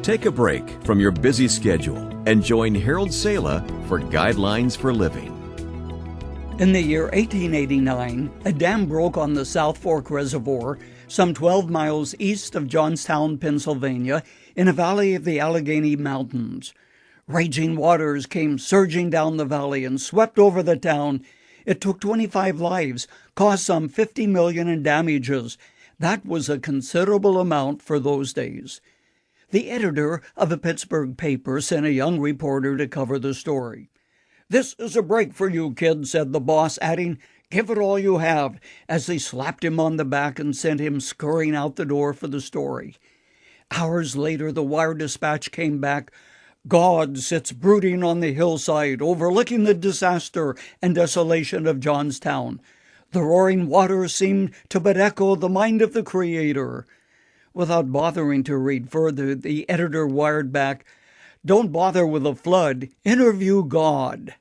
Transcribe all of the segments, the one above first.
Take a break from your busy schedule and join Harold Sala for Guidelines for Living. In the year 1889, a dam broke on the South Fork Reservoir, some 12 miles east of Johnstown, Pennsylvania, in a valley of the Allegheny Mountains. Raging waters came surging down the valley and swept over the town. It took 25 lives, caused some $50 million in damages. That was a considerable amount for those days. The editor of a Pittsburgh paper sent a young reporter to cover the story. "This is a break for you, kid," said the boss, adding, "Give it all you have," as he slapped him on the back and sent him scurrying out the door for the story. Hours later, the wire dispatch came back. "God sits brooding on the hillside, overlooking the disaster and desolation of Johnstown. The roaring waters seemed to but echo the mind of the Creator." Without bothering to read further, the editor wired back, "Don't bother with a flood. Interview God."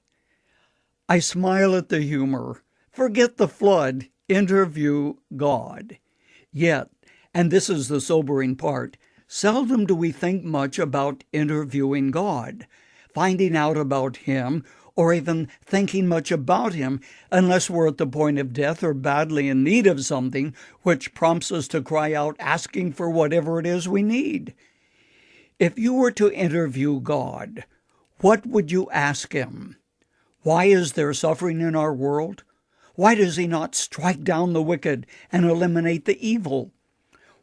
I smile at the humor. Forget the flood. Interview God. Yet, and this is the sobering part, seldom do we think much about interviewing God, finding out about Him, or even thinking much about Him, unless we're at the point of death or badly in need of something, which prompts us to cry out, asking for whatever it is we need. If you were to interview God, what would you ask Him? Why is there suffering in our world? Why does He not strike down the wicked and eliminate the evil?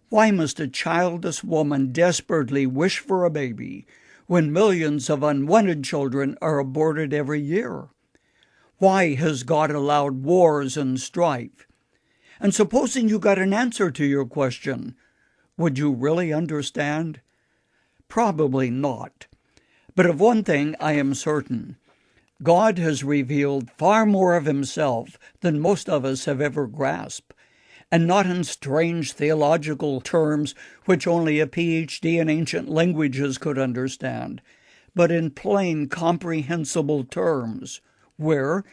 Why must a childless woman desperately wish for a baby when millions of unwanted children are aborted every year? Why has God allowed wars and strife? And supposing you got an answer to your question, would you really understand? Probably not. But of one thing I am certain. God has revealed far more of Himself than most of us have ever grasped, and not in strange theological terms which only a PhD in ancient languages could understand, but in plain, comprehensible terms, where,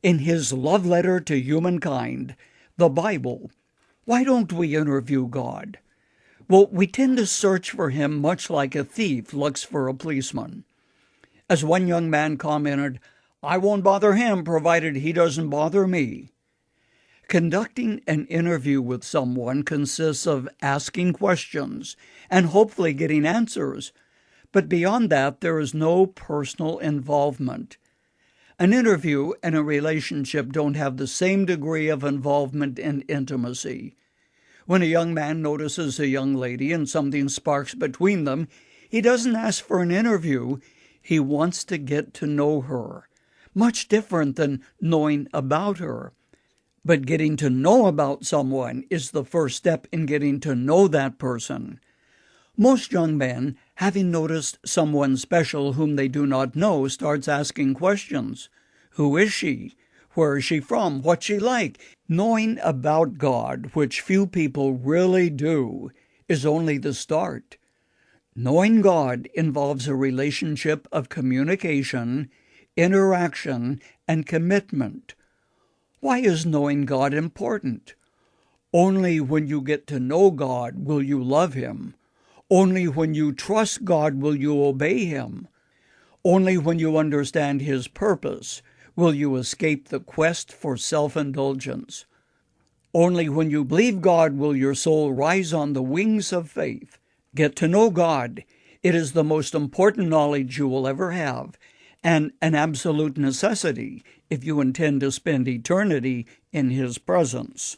in His love letter to humankind, the Bible, why don't we interview God? Well, we tend to search for Him much like a thief looks for a policeman. As one young man commented, "I won't bother him provided he doesn't bother me." Conducting an interview with someone consists of asking questions and hopefully getting answers, but beyond that there is no personal involvement. An interview and a relationship don't have the same degree of involvement and intimacy. When a young man notices a young lady and something sparks between them, he doesn't ask for an interview. He wants to get to know her. Much different than knowing about her. But getting to know about someone is the first step in getting to know that person. Most young men, having noticed someone special whom they do not know, starts asking questions. Who is she? Where is she from? What's she like? Knowing about God, which few people really do, is only the start. Knowing God involves a relationship of communication, interaction, and commitment. Why is knowing God important? Only when you get to know God will you love Him. Only when you trust God will you obey Him. Only when you understand His purpose will you escape the quest for self-indulgence. Only when you believe God will your soul rise on the wings of faith. Get to know God. It is the most important knowledge you will ever have, and an absolute necessity if you intend to spend eternity in His presence.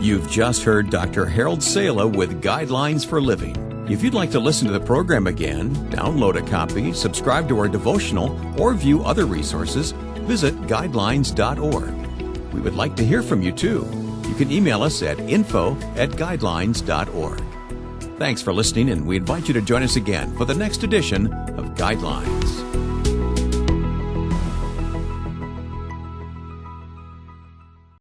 You've just heard Dr. Harold Sala with Guidelines for Living. If you'd like to listen to the program again, download a copy, subscribe to our devotional, or view other resources, visit guidelines.org. We would like to hear from you, too. You can email us at info@guidelines.org. Thanks for listening, and we invite you to join us again for the next edition of Guidelines.